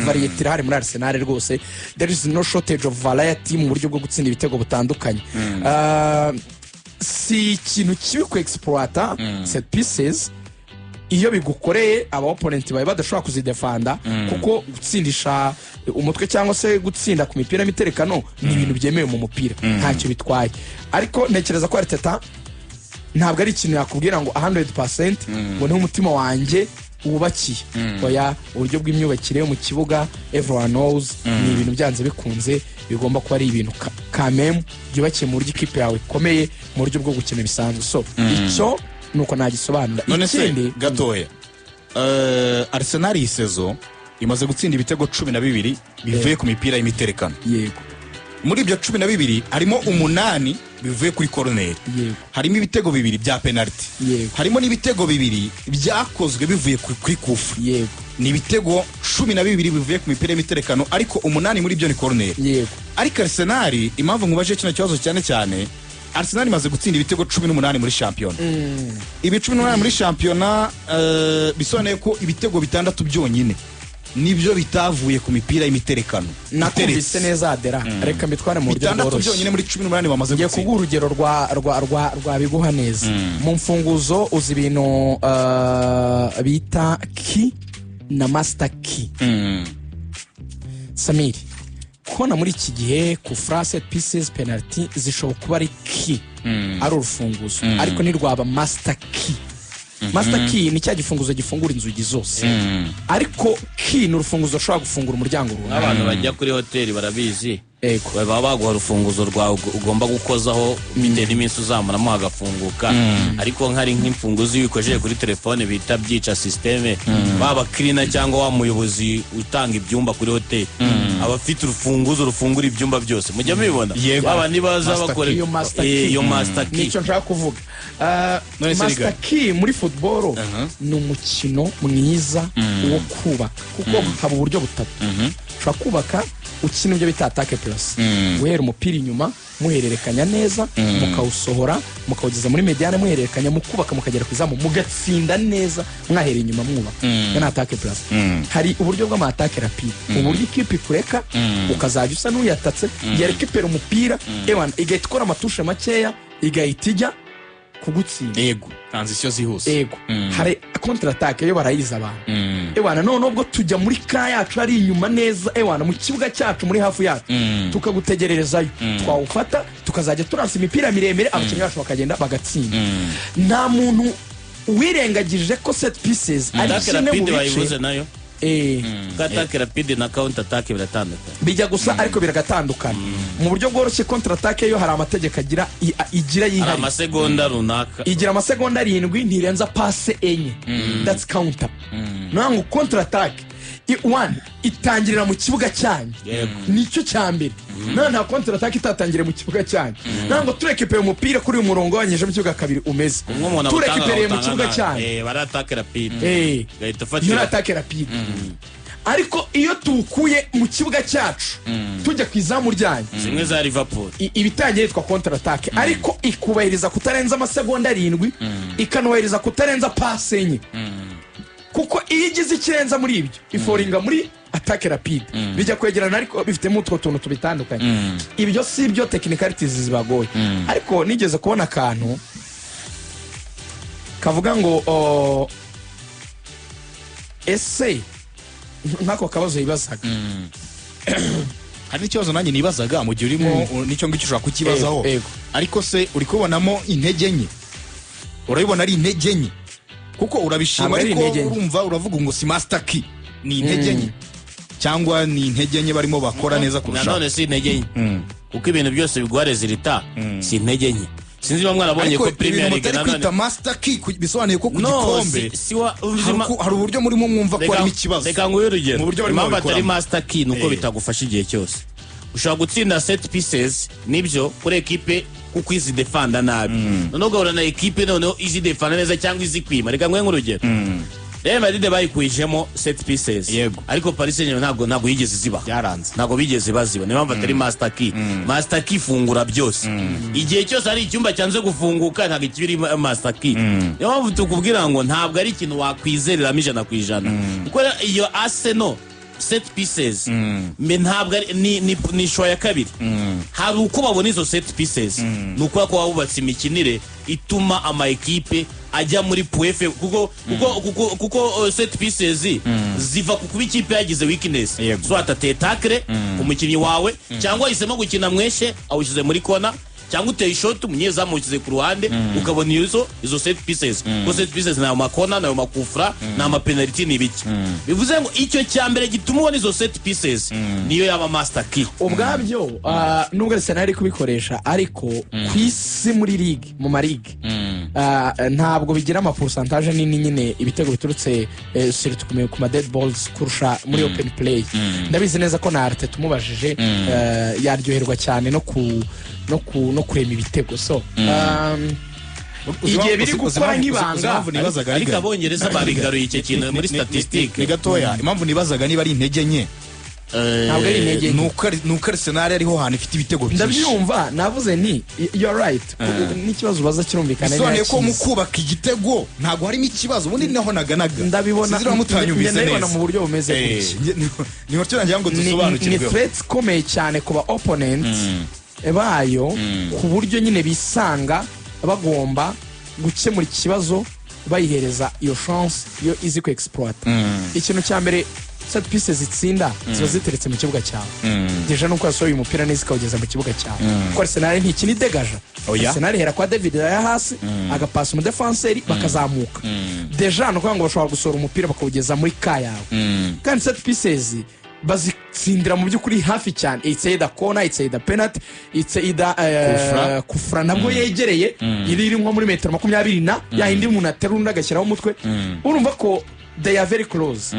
variety irahari muri Arsenal rwose. There is no shortage of variety mu buryo bwo gutsinda ibitego butandukanye. Si ikintu kibi ku exploiter set pieces iyo bigukoreye aba opponent bawe badashobora kuzidefanda kuko gutsindisha umutwe cyangwa se gutsinda ku mipira miterekano ni ibintu byemewe mu mupira ntacyo bitwaye. Ariko ntekereza ko Arteta ntabwo ari ikintu yakubwira ngo 100% ngo ni umutima wanjye wubakiye. Oya, uburyo bw'imyubakire mu kibuga everyone knows ni ibintu byanze bikunze bigomba kuba ari ibintu kameme byubakiye mu buryo ikipe yawe ikomeye mu buryo bwo gukina bisanzwe. So icyo nuko nagisobanura. Ikindi gatoya, Arsenal iyi sezo imaze gutsinda ibitego 12 bivuye ku mipira y'imiterekano. Yego, muri ibyo 12 harimo 8 bivuye kuri corner. Yego, harimo ibitego 2 bya penalty. Yego, harimo n'ibitego 2 byakozwe bivuye kuri kufa. Yego, ni ibitego 12 bivuye ku mipira y'imiterekano ariko 8 muri byo ni corner. Yego, ariko Arsenal impamvu ngubaje kino kibazo cyane Arsenal imaze gutsinda ibitego 18 muri champion. Ibi 18 muri champion bisobanuye ko ibitego 6 byonyine nibyo bitavuye ku mipira y'imiterekano. nakumvise neza Adera. Reka mbitware mu buryo bworoshye. 6 byonyine muri 18 bamaze gutsinda. Kuguha urugero rwa biguha neza. Mu mfunguzo uzi ibintu bita key na master key. Samiri, kona muri iki gihe ku set pieces penalty zishobora kuba ari key, ari urufunguzo, ariko ni rwaba master key. Master key ni cya gifunguzo gifungura inzugi zose, ariko key ni urufunguzo rushobora gufungura umuryango runaka. Abantu bajya kuri hoteli barabizi, baba baguha urufunguzo rwawe ugomba gukozaho bitewe n'iminsi uzamaramo hagafunguka. Ariko nkari nk'imfunguzo uyikojeje kuri telefone bita byica systeme, baba cleaner cyangwa wa muyobozi utanga ibyumba kuri hoteli abafite urufunguzo rufungura ibyumba byose. Mujya mubibona baba nibaza bakora iyo master key. Nicyo nshaka kuvuga. Master key muri football ni umukino mwiza wo kubaka kuko haba uburyo butatu. Ushobora kubaka ukina ibyo bita attack plus, guhera umupira inyuma muhererekanya neza, mukawusohora mukawugeza muri mediane muhererekanya, mukubaka mukagera ku izamu mugatsinda neza mwahera inyuma mwubaka. Yana attack plus. Hari uburyo bw'ama attack rapide, uburyo ikipe kureka ukazajya usa n'uyatatse yarekipera umupira ewana igahita ikora amatushe makeya igahita ijya kugutsinda. Yego, transition zihuse. Yego, hari counter attack yo barayiza abantu. Ewana none ubwo tujya muri ka yacu ari inyuma neza ewana mu kibuga cyacu muri hafu yacu tukagutegererezayo, twawufata tukazajya turansa imipira miremire abakinnyi bacu bakagenda bagatsinda. Nta muntu wirengagije ko set pieces ari kimwe mu bice nayo attack rapide na counter attack biratandukanye, bijya gusa ariko biragatandukana. Mu buryo bworoshye counter attack yo hari amategeko igira yihari, amasegonda runaka, igira amasegonda 7 ntirenza passe enye. That's counter. Nango counter attack one itangirira mu kibuga cyanyu, nicyo cyambere. Nta counter attack itatangire mu kibuga cyanyu. Nango turekepeye umupira kuri uyu murongo wanyije mu kibuga kabiri umeze, turekepeye mu kibuga cyanyu bara attack rapide gahita fatira attack rapide. Ariko iyo tukuye mu kibuga cyacu tujya kwizamu ryanyu, zimwe za Liverpool ibitangiye yitwa counter attack, ariko ikubahiriza kutarenza amasegonda 7 ikanubahiriza kutarenza passe enye. Kuko iyo igize ikirenza muri ibyo iforinga muri attack rapide, bijya kwegerana ariko bifitemo utwo tuntu tubitandukanye. Ibyo si byo technicalities zibagoye. Ariko nigeze kubona akantu kavuga ngo ese ntako kabazo yibazaga. Hari ikibazo nanjye nibazaga mu gihe urimo nicyo ngicyo ushobora kukibazaho. Ariko se uri kubonamo intege nke? Urabibona ari intege nke kuko urabishima, ariko urumva uravuga ngo si master key ni intege nke cyangwa ni intege nke barimo bakora neza kurusha? None si intege nke kuko ibintu byose bigwa resultat, si intege nke. Sinzi bamwe arabonye ko Premier League nanone kwita master key bisobanuye ko ku gikombe hari uburyo murimo mwumva ko ari ikibazo. Reka nguye urugero, impamvu atari master key nuko bitagufasha igihe cyose. Ushobora gutsinda set pieces nibyo kuri equipe kuko izi defanda nabi, none ugahura na equipe noneho izi defanda neza cyangwa izi kwima. Reka nguye nk'urugero, Real Madrid bayikwijemo set pieces, ariko Paris Saint-Germain ntabwo yigeze ziba, yaranze, ntabwo bigeze baziba. Niyo mpamvu atari master key. Master key fungura byose. Igihe cyose ari icyumba cyanze gufunguka ntabwo kibiri master key. Niyo mpamvu tukubwira ngo ntabwo ari ikintu wakwizereramo 100%, kuko iyo Arsenal set pieces me ntabwo ni show ya kabiri hari uko babona izo set pieces nuko ko babubatse imikinire ituma ama equipe ajya muri puefe kuko set pieces ziva ku kuba ikipe yagize weakness so atatetakre umukinnyi wawe cyangwa isemo gukina mweshe awushyize muri kona cyangwa uteye shot umunyezamu ukize ku ruhande ukabona izo set pieces ko set pieces na makona na makufra na ma penalty ni biki bivuze ngo icyo cyambere gituma ubona izo set pieces niyo yaba master key ubwabyo nubwo Arsenal kubikoresha ariko kwisi muri league mu marigue ntabwo bigira ama pourcentage nini nyine ibitego biturutse surtout ku ma dead balls kurusha muri open play ndabizi neza ko na Arteta tumubajije yaryoherwa cyane no kurema ibitego so igihe biri gukora nk'ibanga ariko abongereza babigaruye icyo kintu muri statistique ni gatoya impamvu nibazaga niba ari intege nke ntabwo ari intege nuko Arsenal ariho hantu ifite ibitego byinshi ndabyumva navuze ni you're right n'ikibazo ubaza kirumvikana neza ko mu kubaka igitego ntabwo harimo ikibazo ubundi naho naganaga ndabibona neza mu buryo bumeze gutya niho cyangwa ngo dusobanukirwe ni threats komeye cyane kuba opponents bayo ku buryo nyine bisanga bagomba gukemura ikibazo bayihereza iyo chance yo izi ku exploit ikintu cya mbere set pieces itsinda ziba ziteretse mu kibuga cyawe deja nuko yasohoye umupira neza ikawugeza mu kibuga cyawe kuko Arsenal ntikini degaja Arsenal hera kwa David ya hasi agapasa mu defenseur bakazamuka deja nuko ngo bashobora gusohora umupira bakawugeza muri ka yawe kandi set pieces bazitsindira mu byukuri hafi cyane it's either corner it's either penalty it's either kufra nabwo yegereye iri nko muri metero 20 na yahindi umuntu aterunda agashyiraho umutwe urumva ko they are very close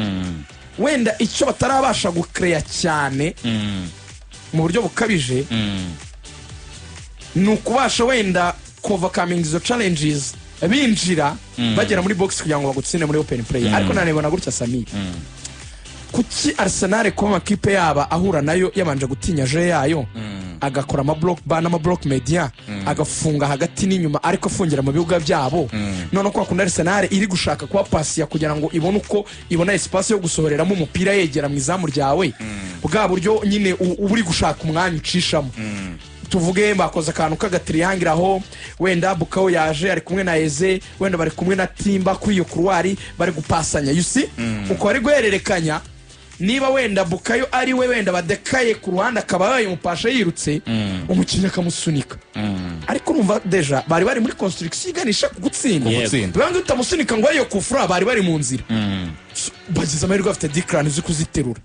wenda icyo batarabasha gukreya cyane mu buryo bukabije nukubasha wenda overcoming izo challenges binjira bagera muri box kugira ngo bagutsinde muri open play ariko nanebona gutya Sami kuki Arsenal ko makipe yaba ahura nayo yabanje gutinya je yayo agakora ama block bana ama block media agafunga hagati n'inyuma ariko afungira mu bibuga byabo none ko akunda Arsenal iri gushaka kwa pasiya kugira ngo ibone uko ibona espace yo gusohoreramo umupira yegera mu izamu ryawe bwa buryo nyine uburi gushaka umwanya ucishamo tuvuge bakoze akantu k'agatriangle aho wenda Bukayo yaje ari kumwe na Eze wenda bari kumwe na Timba kuri iyo couloir bari gupasanya you see uko ari guhererekanya niba wenda Bukayo ari we wenda badekaye ku ruhande akaba yamupasha yirutse umukinnyi akamusunika ariko urumva deja bari muri construction iganisha kugutsinda banga utamusunika ngo ariyo kufura bari mu nzira bagize amahirwe afite Declan uzi kuziterura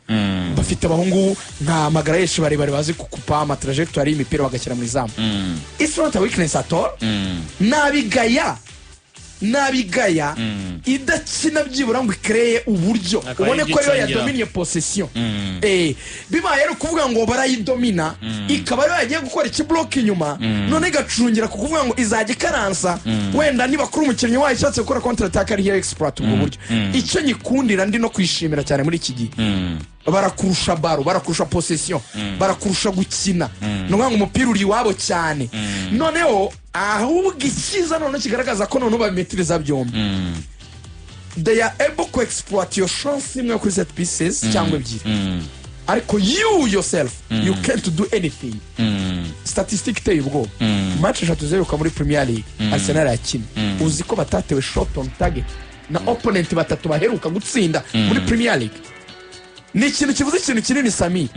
bafite abahungu nka Magarayeshi bari bazi kukupa ama trajectoire y'imipira bagashyira mu izamu it's not a weakness at all nabigaya idakina byibura ngo ikreye uburyo ubone ko ariyo yadominiye possession bibaye ari kuvuga ngo barayidomina ikaba ariyo yagiye gukora iki block inyuma none gacungira kuvuga ngo izajya karansa wenda niba kuri umukinnyi wayo ishatse gukora counter attack ari exploit ubwo buryo icyo nyikundira ndi no kwishimira cyane muri iki gihe barakurusha baro barakurusha possession barakurusha gukina ngo umupira uri wabo cyane noneho ahubwo ikiza none kigaragaza ko none babimetriza byombi they are able to exploit your chance imwe kuri set pieces cyangwa ebyiri ariko you yourself you can't do anything statistic tell you match 3-0 muri Premier League Arsenal yakina uzi ko batatewe shot on target na opponent batatu baheruka gutsinda muri Premier League ni ikintu kivuze ikintu kinini Sami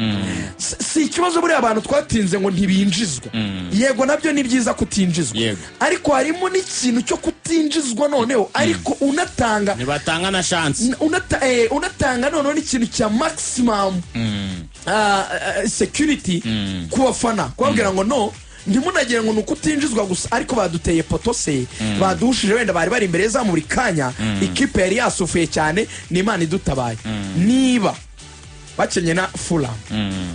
si ikibazo buri abantu twatinze ngo ntibinjizwa yego nabyo ni byiza kutinjizwa ariko harimo n'ikintu cyo kutinjizwa noneho ariko unatanga nibatanga na chance unatanga noneho n'ikintu cya maximum security kubafana kubabwira ngo no ndimunagira ngo nuko utinjizwa gusa ariko baduteye potose badushije wenda bari imbere za muri kanya ikipe yari yasufuye cyane n'Imana idutabaye niba bakenye na Fulham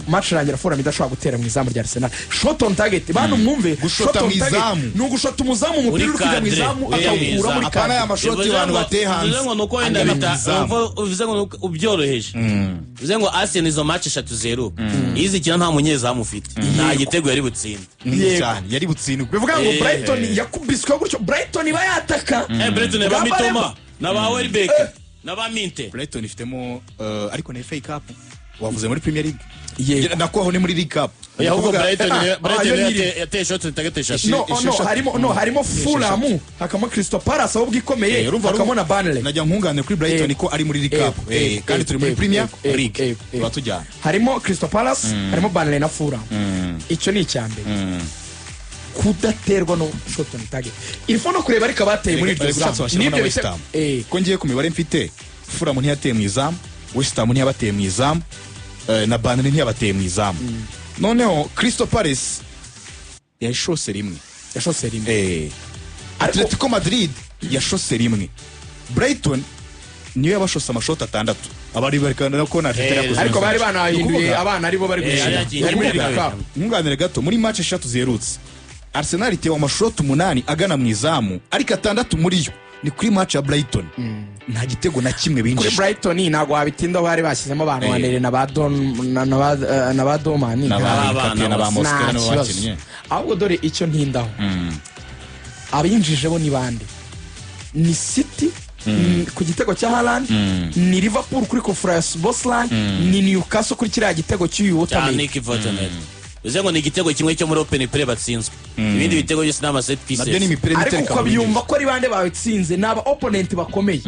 match rangira Fulham idashobora gutera mu izamu rya Arsenal shot on target bantu mwumve gushota mu izamu no gushota umuzamu umupira ufite mu izamu akawukura muri kana ya mashoti abantu bateye hanze uvuze ngo nuko wenda uvuze ngo ubyoroheje uvuze ngo Arsenal izo match 3-0 izikina nta munyezamu ufite nta gitego yari butsinde cyane yari butsinde bivuga ngo Brighton yakubiswe gutyo Brighton iba yataka Brighton bamitoma na ba Welbeck n'abaminte Brighton ifitemo ariko na FA Cup wavuze muri Premier League nakwaho ni muri League Cup ahubwo Brighton yateye shot itagatesha harimo Fulham hakamo Crystal Palace ahubwo ikomeye hakamo na Burnley najya nkungane kuri Brighton ko ari muri League Cup kandi turi muri Premier League batujyana harimo Crystal Palace harimo Burnley na Fulham icyo ni icyambere kudaterwa no shot on target ilfo no kureba ariko bateye muri iryo zamu nibyo ko ngiye ku mibare mfite Fulham ntiyateye mu izamu West Ham ntiyabateye mu izamu na Burnley ntiyabateye mu izamu noneho Crystal Palace yashose rimwe Atletico Madrid yashose rimwe Brighton niyo yabashose amashoti 6 abari barikana ko na ariko bari banahinduye abana aribo bari gushira ngunganire gato muri match 3 zerutse Arsenal itewe amashoti 8 agana mu izamu ariko 6 muri yo ni kuri match ya Brighton nta gitego na kimwe binjije kuri Brighton ntago wabitinda bari bashyizemo abantu banere na ba Domani na ba Mosquera no bakinnye ahubwo dore icyo ntindaho abinjije bo ni bande ni City ku gitego cya Haaland ni Liverpool kuri Conference Bosland ni Newcastle kuri kiriya gitego cy'uyu Waterman uze ngo ni igitego kimwe cyo muri open play batsinzwe ibindi bitego byose n'ama set pieces ariko uko byumva ko ari bande batsinze n'aba opponent bakomeye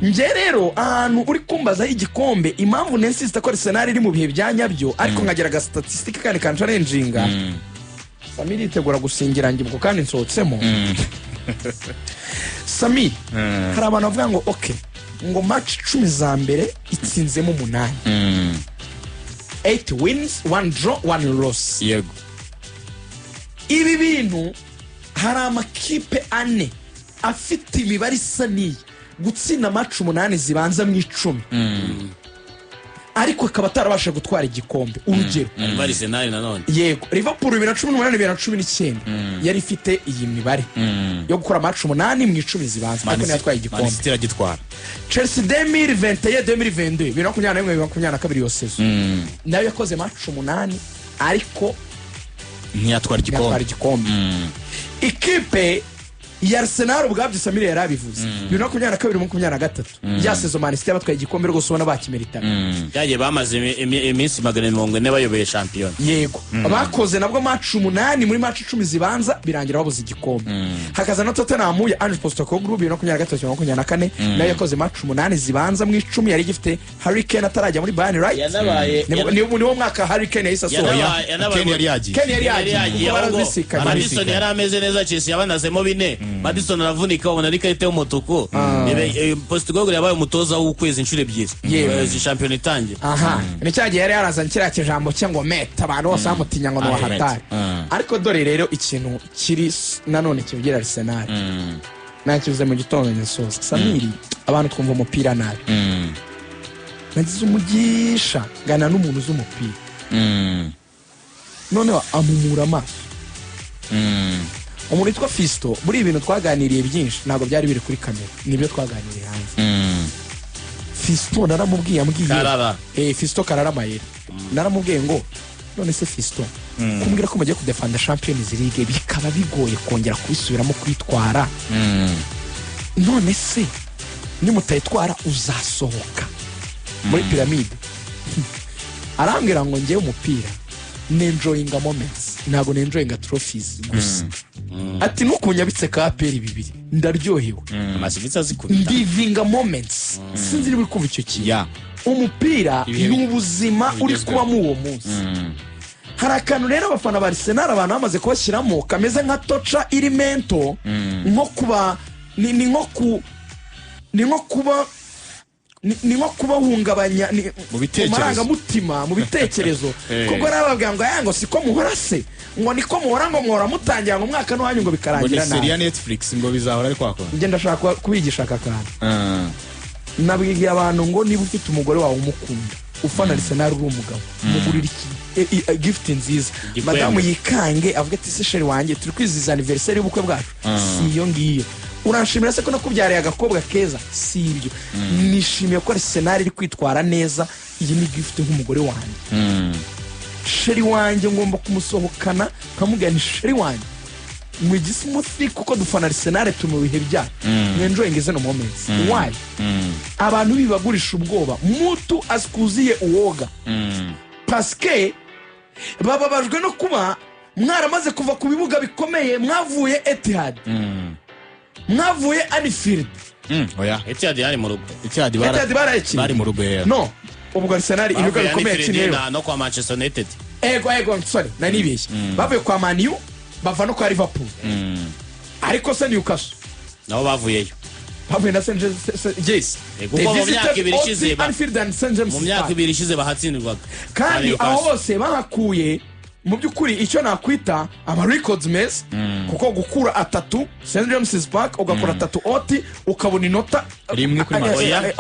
nje rero ahantu uri kumbaza igikombe impamvu nensista ko Arsenal iri mu bihe byanyabyo ariko nkageraga statistic kandi kan challenginga Samiri itegura gusingira ngibwo kandi nsohotsemo Samiri hari abantu bavuga ngo okay ngo match 10 za mbere itsinzemo 8 8 wins 1 draw 1 loss yego ibi bintu hari amakipe ane afite imibare isa n'iyi gutsinda match 8 zibanza mu 10 ariko akaba atarabasha gutwara igikombe urugero Arsenal nanone yego Liverpool 2018-2019 yari ifite iyi mibare yo gukora match 8 mu 10 zibanza ariko yatwaye igikombe Man City iragitwara Chelsea 2021-2022 2021-2022 yo season nayo yakoze match 8 ariko ntiyatwara igikombe ikipe ya Arsenal ubwabyo Samire yarabivuze 2022-2023 ya season Man City batwaye igikombe rwose ubona bakimerita yaje bamaze iminsi 440 bayoboye champion yego bakoze nabwo match 8 muri match 10 zibanza birangira babuze igikombe hakaza no Tottenham ya Ange Postecoglou 2023-2024 nayo yakoze match 8 zibanza mu 10 yari gifite Harry Kane atarajya muri Bayern right niwo mwaka Harry Kane yayisasoya Kane yari yagiye Madison yari ameze neza Chelsea yabanazemo 4 Madison aravunika ubona ari karite y'umutuku Postecoglou yabaye umutoza w'ukwezi inshuro 2 champion itangiye ni cyagiye yari yarazanye kiriya kijambo cyangwa meta abantu bose bamutinya ngo no wahatari ariko dore rero ikintu kiri nanone kivugira Arsenal nakivuze mu gitondo nsoza Samiri abantu twumva umupira nabi nagize umugisha gana n'umuntu z'umupira none amumura amaso umuntu witwa Fisto muri ibintu twaganiriye byinshi ntabwo byari biri kuri kamera nibyo twaganiriye hanze Fisto naramubwiye Fisto Karara Mayere naramubwiye ngo none se Fisto kumbwira ko mugiye kudefanda Champions League bikaba bigoye kongera kubisubiramo kwitwara none se nimutayitwara uzasohoka muri pyramide arambwira ngo ngiye umupira enjoying moments ntago enjoying trophies gusa ati nukunyabitse ka APR 2 ndaryohewe amasivitsa zikubita living moments sinzi niba kumva icyo kintu umupira n'ubuzima uri kuba mu uwo munsi hari akantu rero abafana ba Arsenal abantu bamaze kubashyiramo kameze nka tocha elemento nko kuba ni nko kubahungabanya mu mutima mu bitekerezo kuko nababwira ngo yango siko muhora se ngo niko muhora ngo muhora mutangira ngo mwaka no hanyu ngo bikarangira nabi seria Netflix ngo bizahora ari kwako nge ndashaka kubigisha akakana nabwiye abantu ngo niba ufite umugore wawe umukunda ufana Arsenal uri umugabo mugurira iki gift nziza madamu yikange avuga ati se sheri wanjye turi kwiziza anniversary y'ubukwe bwacu si iyo ngiyo uranshimira se ko nakubyariye agakobwa keza si ibyo nishimiye ko Arsenal iri kwitwara neza iyi ni gift nk'umugore wanjye sheri wanjye ngomba kumusohokana nkamugana sheri wanjye mwijisimuthi kuko dufana Arsenal tumubihe bya enjoying izo no moments why abantu bibagurisha ubwoba mutu asikuziye uwoga paske bababajwe no kuba mwaramaze kuva ku bibuga bikomeye mwavuye Etihad mwavuye Anfield oya Etihad yari mu rugo Etihad bari mu rugo no ubwo Arsenal ibibuga bikomeye cyane no kwa Manchester United ego sorry nanibeshye bavuye kwa Man U bava no kwa Liverpool ariko se Newcastle nabo bavuyeyo bavuye na St James kuko mu myaka ibiri ishize Anfield and St James mu myaka ibiri ishize bahatsindirwaga kandi aho bose bahakuye mu byukuri icyo nakwita ama records mess kuko gukura atatu St James Park ugakora atatu oti ukabona inota rimwe kuri Maroya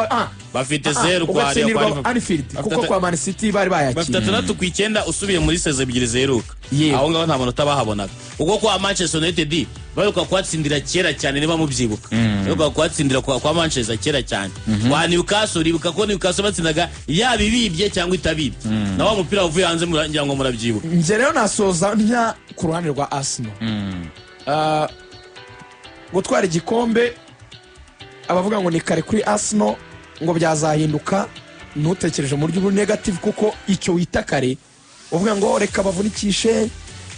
bafite 0 kwa Anfield kuko kwa Man City bari bayakira bafite 3 ku 9 usubiye muri sezo ebyiri zeruka aho ngaho nta manota bahabonaga ubwo kwa Manchester United baruka kwatsindira kera cyane niba mubyibuka baruka kwatsindira kwa Manchester kera cyane kwa Newcastle ribuka ko Newcastle batsindaga yabibibye cyangwa itabibye nawo umupira uvuye hanze murangira ngo murabyibuka nje rero nasoza ntya ku ruhande rwa Arsenal gutwara igikombe abavuga ngo ni kare kuri Arsenal ngo byazahinduka ntutekereje mu buryo negative kuko icyo wita kare uvuga ngo reka bavunikishe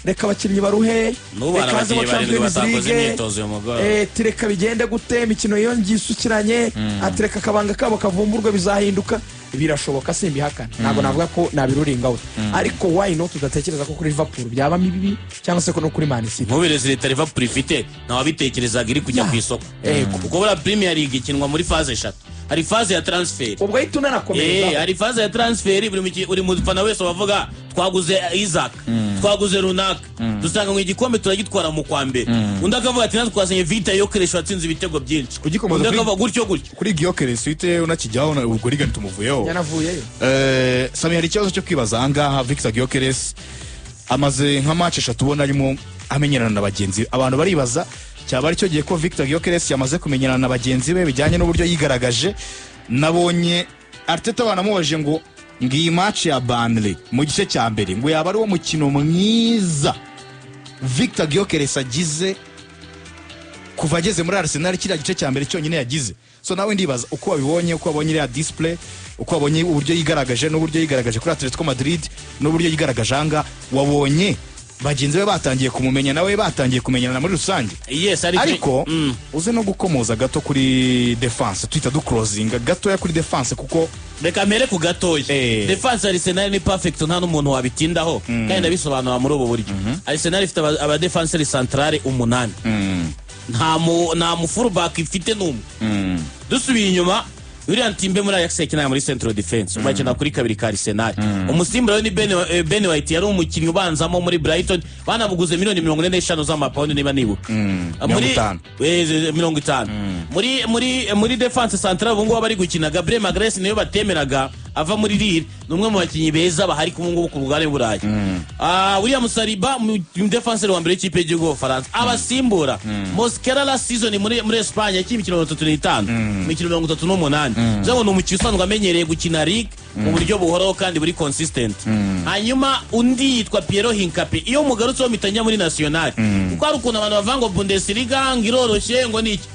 reka abakinnyi baruhe reka zo Champions League tireka bigende gute imikino yongiye isukiranye atireka kabanga kabo kavumburwa bizahinduka birashoboka simbihakana ntabwo navuga ko nabiruringaho ariko why not tudatekereza ko kuri Liverpool byaba mibibi cyangwa se ko no kuri Man City mubireze leta Liverpool ifite ntabitekerezaga iri kujya ku isoko kuko bora Premier League ikinwa muri phase 3 hari phase ya transfer ubwo ahituna nakomeza hari phase ya transfer uri mu fana wese bavuga twaguze Isaac twaguze runaka dusanga ngo igikombe turagitwara mu kwa mbere undi akavuga ati natwe twazanye Vita Gyökeres watsinze ibitego byinshi undi akavuga gutyo kuri Gyökeres wite unakijyaho ubwo rigani tumuvuyeho yanavuyeyo Sami hari ikibazo cyo kwibaza ahangaha Victor Gyökeres amaze nka match 3 ubona arimo amenyerana na bagenzi abantu baribaza cyaba ari cyo gihe ko Victor Gyökeres yamaze kumenyerana na bagenzi be bijyanye n'uburyo yigaragaje nabonye Arteta banamubaje ngo ngiyi match ya Burnley mu gice cya mbere ngo yaba ari wo mukino mwiza Victor Gyökeres agize kuva ageze muri Arsenal kiriya gice cya mbere cyonyine yagize so nawe ndibaza uko wabibonye uko wabonye iriya display uko wabonye uburyo yigaragaje n'uburyo yigaragaje kuri Atletico Madrid n'uburyo yigaragaje anga wabonye bagenzi be batangiye kumumenya nawe batangiye kumenyana muri rusange yes ariko uze no gukomoza gato kuri defense twita du closing gato ya kuri defense kuko reka mere ku gatoya defense Arsenal ni perfect nta n'umuntu wabitindaho kandi ndabisobanura muri ubu buryo Arsenal ifite aba defenseur centrale 8 nta mu fullback ifite n'umwe dusubiye inyuma William Timbe muri Ajax yakina muri Central Defense bakina kuri kabiri ka Arsenal umusimbura we ni Ben White yari umukinnyi ubanzamo muri Brighton banamuguze $45 z'amapawundi niba nibuka muri 50 muri defense central bungu bari gukina Gabriel Magalhaes niyo batemeraga ava muri Lille numwe mu bakinyi beza bahari kumungu ku bugare burayi William Saliba mu defenseur wa mbere y'ikipe y'igihugu France abasimbura Mosquera la season muri Espagne y'imikino 35 imikino 38 zaho no mukino usanzwe amenyereye gukina Ligue mu buryo buhoraho kandi buri consistent hanyuma undi yitwa Piero Hincapié iyo mugarutse mitanya muri National kuko ari ukuntu abantu bavango Bundesliga ngiroroshye ngo niki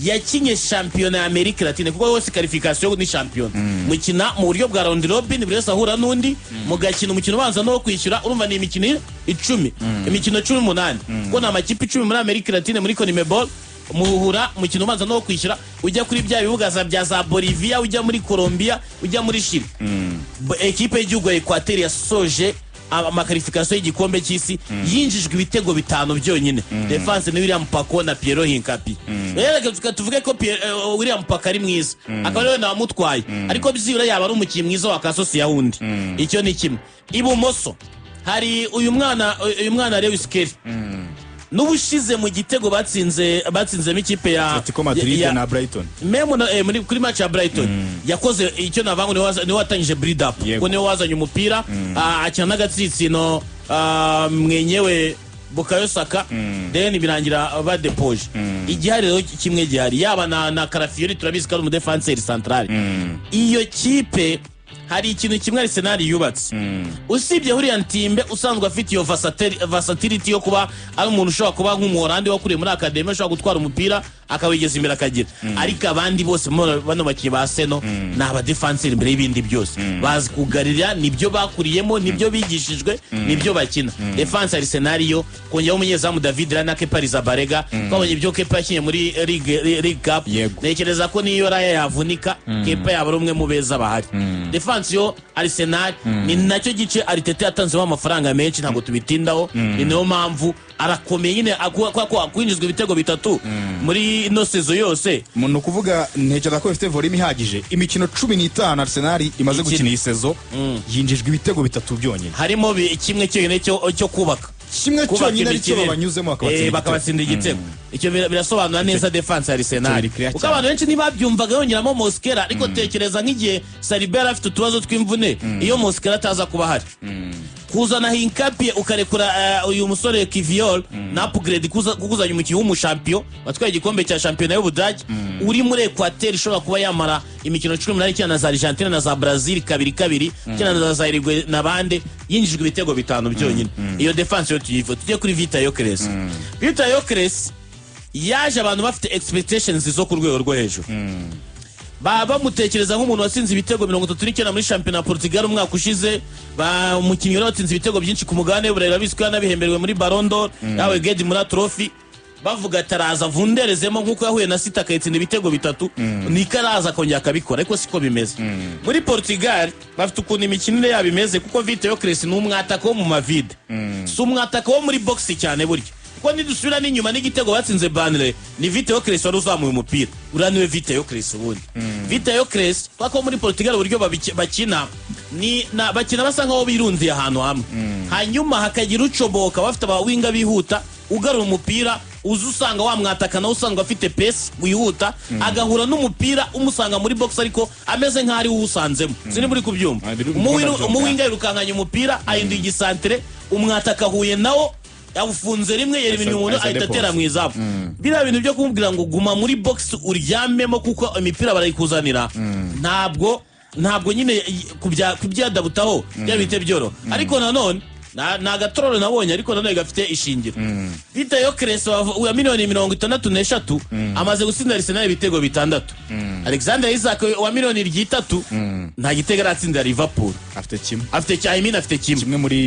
yakinye champion ya America Latine kuko yose qualification ni champion mukina mu buryo bwa round robin buri wese ahura n'undi mugakina umukino ubanza no kwishyura urumva ni imikino 10 imikino 18 kuko na makipe 10 muri America Latine muri CONMEBOL muhura mukino ubanza no kwishyura ujya kuri bya bibuga bya za Bolivia ujya muri Colombia ujya muri Chile equipe y'igihugu Equateur yasoje amakarifikasiyo y'igikombe cy'isi yinjijwe ibitego 5 byonyine defense ni William Paco na Piero Hincapié rero tuvuge ko William Paco ari mwiza akaba rero namutwaye ariko bizira yaba ari umukinnyi mwiza wa Kasosi ya wundi icyo ni kimwe ibumoso hari uyu mwana Lewis Kelly n'ubushize mu gitego batsinze ikipe ya Atletico Madrid na Brighton memo muri kuri match ya Brighton yakoze icyo navango ni watangije build up ko niwe wazanye umupira akina n'agatsitsino mwenyewe Bukayo Saka then birangira badepoje igihari rero kimwe gihari yaba na Calafiori turabizi ko ari mu defenseur central iyo kipe hari ikintu kimwe Arsenal yubatse usibye huriya Ntimbe usanzwe afite iyo versatility yo kuba ari umuntu ushobora kuba nk'umuholandi wakuriye muri academy ushobora gutwara umupira akawigeza imbere akagira ariko abandi bose bano bakiye ba Arsenal ni aba defenseur imbere y'ibindi byose bazi kugarira nibyo bakuriyemo nibyo bigishijwe nibyo bakina defense Arsenal yo kongera umunyezamu David Raya na Kepa Arrizabalaga twabonye ibyo Kepa yakinye muri League Cup nekereza ko niyo Raya yavunika Kepa yaba umwe mu beza bahari defense yo Arsenal ni nacyo gice Arteta yatanzemo amafaranga menshi ntabwo tubitindaho ni niyo mpamvu arakomeye nyine kwinjizwa ibitego bitatu muri no sezo yose umuntu kuvuga ntekereza ko ifite volume ihagije imikino 15 Arsenal imaze gukina iyi sezo yinjijwe ibitego bitatu byonyine harimo kimwe cyonyine cyo kubaka kimwe cyonyine ari cyo babanyuzemo bakabatsinda igitego icyo birasobanura neza defense ya Arsenal kuko abantu benshi ntibabyumvaga yongeramo Mosquera ariko tekereza nk'igihe Saliba afite utubazo tw'imvune iyo Mosquera ataza kuba hari kuzana Hinkapie ukarekura uyu musore Kiviol na upgrade kukuzanya umukinnyi w'umushampion watwaye igikombe cya championnat y'Ubudage uri muri Equateur ishobora kuba yamara imikino 18 na za Argentina na za Brazil kabiri cyana na za Uruguay nabande yinjijwe ibitego bitanu byonyine iyo defense yo tujye kuri Vita Gyökeres Vita Gyökeres yaje abantu bafite expectations zo ku rwego rwo hejuru baba mutekereza nk'umuntu watsinze ibitego 39 muri championnat Portugal umwaka ushize umukinnyi watsinze ibitego byinshi ku mugabane w'Uburayi babiswe yanabihemberwe muri Ballon d'Or yawe Gedi Mura Trophy bavuga taraza vunderezemo nkuko yahuye na City akayitsinda ibitego bitatu nikaraza kongera akabikora ariko siko bimeze muri Portugal bafite ukuntu imikinire yabo imeze kuko Vita Gyökeres ni umwataka wo mu mavide si umwataka wo muri box cyane buryo kuko nidusubira n'inyuma n'igitego batsinze Burnley ni Vita Gyökeres wari uzamuye umupira uraniwe Vita Gyökeres ubundi Vita Gyökeres bako muri Portugal uburyo bakina ni bakina basa nkaho birundiye ahantu hamwe hanyuma hakagira ucoboka bafite abawinga bihuta ugarura umupira uzusanga wamwataka nawe usanga afite pace wihuta agahura n'umupira umusanga muri box ariko ameze nk'ari uwusanzemo sini muri kubyumva umuwinga yirukankanya umupira ahinduye igisantere umwataka huye nawo yafunze rimwe yerimye umuntu ahita atera mu izamu bira bintu byo kumubwira ngo guma muri box uryamemo kuko imipira barayikuzanira ntabwo nyine kubyadabutaho byabite byoro ariko nanone na gatororo nabonye ariko nanone gafite ishingiro Vita Gyökeres wa miliyoni 63 amaze gutsinda Arsenal ibitego bitandatu Alexander Isak wa miliyoni 3 nta gitego aratsinda Liverpool afite kimwe muri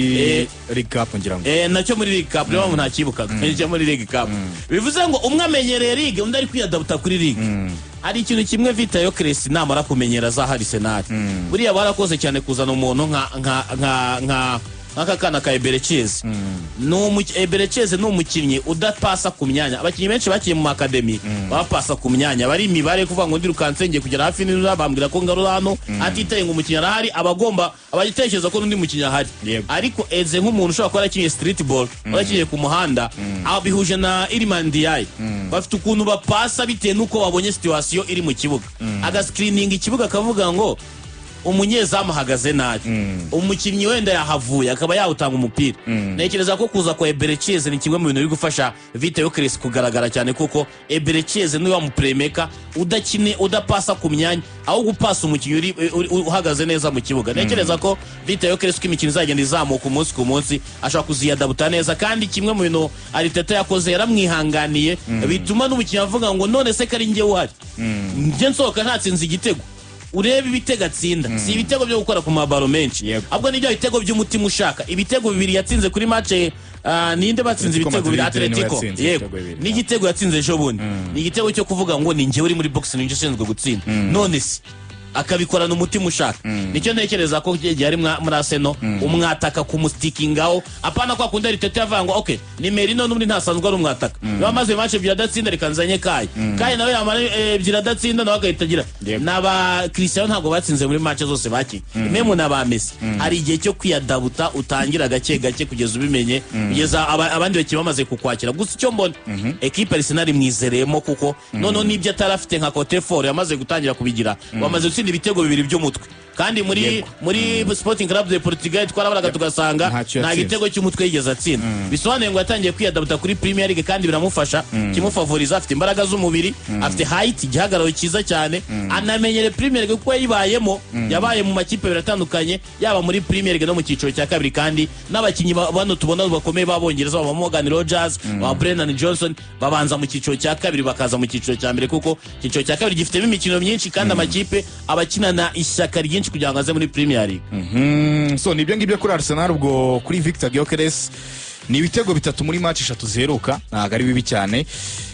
League Cup ngira ngo nacyo muri League Cup rero nta kibukaga cyo muri League Cup bivuze ngo umwe amenyereye League undi ari kwiyadabuta kuri League hari ikintu kimwe Vita Gyökeres namara kumenyera za Arsenal buriya barakoze cyane kuzana umuntu nka kana ka Eberechieze Eberechieze ni umukinnyi udapasa ku myanya abakinnyi benshi bakiye mu academy bapasa ku myanya bari imibare kuvuga ngo ndirukansenge kugera hafi n'ura bambwira ko ngarura hano atitaye ngo umukinnyi arahari abagomba abagitekereza ko n'undi mukinnyi ahari ariko eze nk'umuntu ushobora kuba yakinye street ball yakinye ku muhanda abihuje na Iliman Ndiaye bafite ukuntu bapasa bitewe nuko babonye situation iri mu kibuga aga screening ikibuga akavuga ngo umunyezamu ahagaze nabi umukinnyi wenda yahavuye akaba yawutanga umupira nekereza ko kuza kwa Eberechieze ni kimwe mu bintu biri gufasha Vita Gyökeres kugaragara cyane kuko Eberechieze niwe wamupremeka udapasa ku myanya aho gupasa umukinnyi uhagaze neza mu kibuga nekereza ko Vita Gyökeres ko imikino izagenda izamuka umunsi ku munsi ashaka kuziyadabuta neza kandi kimwe mu bintu Arteta yakoze yaramwihanganiye bituma n'umukinnyi avuga ngo none se kari njye uhari njye nsohoka ntatsinze igitego urebe ibitego atsinda si ibitego byo gukora ku mabaro menshi ahubwo nibyo ibitego by'umutima ushaka ibitego bibiri yatsinze kuri match ninde batsinze ibitego biri Atletico yego n'igitego yatsinze ejo bundi ni igitego cyo kuvuga ngo ni njye uri muri box ninje ushinzwe gutsinda none si akabikorana umutima ushaka nicyo ntekereza ko gihe ari muri Arsenal umwataka kumustikingaho apana kwa kundi Arteta yavangwa okay ni Merino n'undi ntasanzwe ari umwataka bamaze match byadatsinda rikanzanye Kai nawe yamara byadatsinda nawe agahitagira naba Cristiano ntago batsinze muri match zose baki memo naba Messi hari igihe cyo kwiyadabuta utangira gake kugeza ubimenye kugeza abandi baki bamaze kukwakira gusa icyo mbona equipe Arsenal mwizeremo kuko none nibyo atarafite nka Cote Fort yamaze gutangira kubigira bamaze ibitego bibiri by'umutwe kandi muri Sporting Club de Portugal twarabaraga tugasanga nta gitego cy'umutwe yigeze atsinda bisobanuye ngo yatangiye kwiyadapta kuri Premier League kandi biramufasha kimufavoriza afite imbaraga z'umubiri afite height igihagararo cyiza cyane anamenyere Premier League kuko yabayemo yabaye mu makipe biratandukanye yaba muri Premier League no mu cyiciro cya kabiri kandi n'abakinyi bano tubona bakomeye babongereza baba Morgan Rogers ba Brennan Johnson babanza mu cyiciro cya kabiri bakaza mu cyiciro cya mbere kuko cyiciro cya kabiri gifitemo imikino myinshi kandi amakipe abakinana ishyaka ryinshi kugira ngo aze muri Premier League. So nibyo ngibyo kuri Arsenal ubwo kuri Victor Gyökeres ni ibitego 3 muri match 3 ziheruka ntago ari bibi cyane.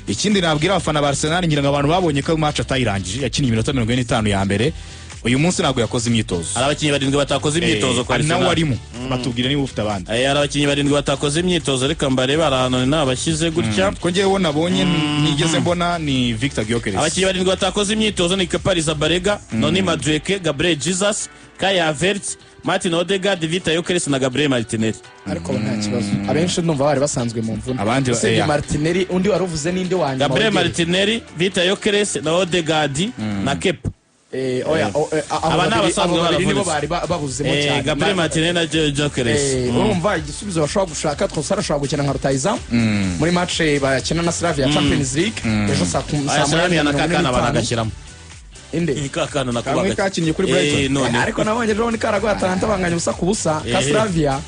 Ikindi nabwira abafana ba Arsenal ngira ngo abantu babonye ko match atayirangije yakiniye iminota 45 ya mbere uyu munsi ntago yakoze imyitozo. Abakinyi barindwi batakoze imyitozo kwa Arsenal nawe arimo batubwira niba ufite abandi. Abakinyi barindwi batakoze imyitozo reka mbareba ahantu nabashyize gutya ko ngewe nabonye nigeze mbona ni Victor Gyökeres. Abakinyi barindwi batakoze imyitozo ni Kepa Arrizabalaga, Noni Madueke, Gabriel Jesus, Kai Havertz, Martin Odegaard, Victor Gyökeres na Gabriel Martinelli. Ariko nta kibazo abenshi ndumva bari basanzwe mu mvune abandi Martinelli undi waruvuze ninde wanyuma Gabriel Martinelli, Victor Gyökeres na Odegaard na Kepa. Aba n'abasanzwe babuzemo cyane Gabriel Martinelli na Gyökeres. urumva igisubizo bashobora gushaka Trossard ashobora gukina nka rutahizamu muri match bakina na Slavia Champions League ejo saa 8 na kakana banagashyiramo inde kakana nakubaga kakinnye kuri Brighton ariko nabonye ejo ni Karago Atalanta banganya ubusa ku busa ka Slavia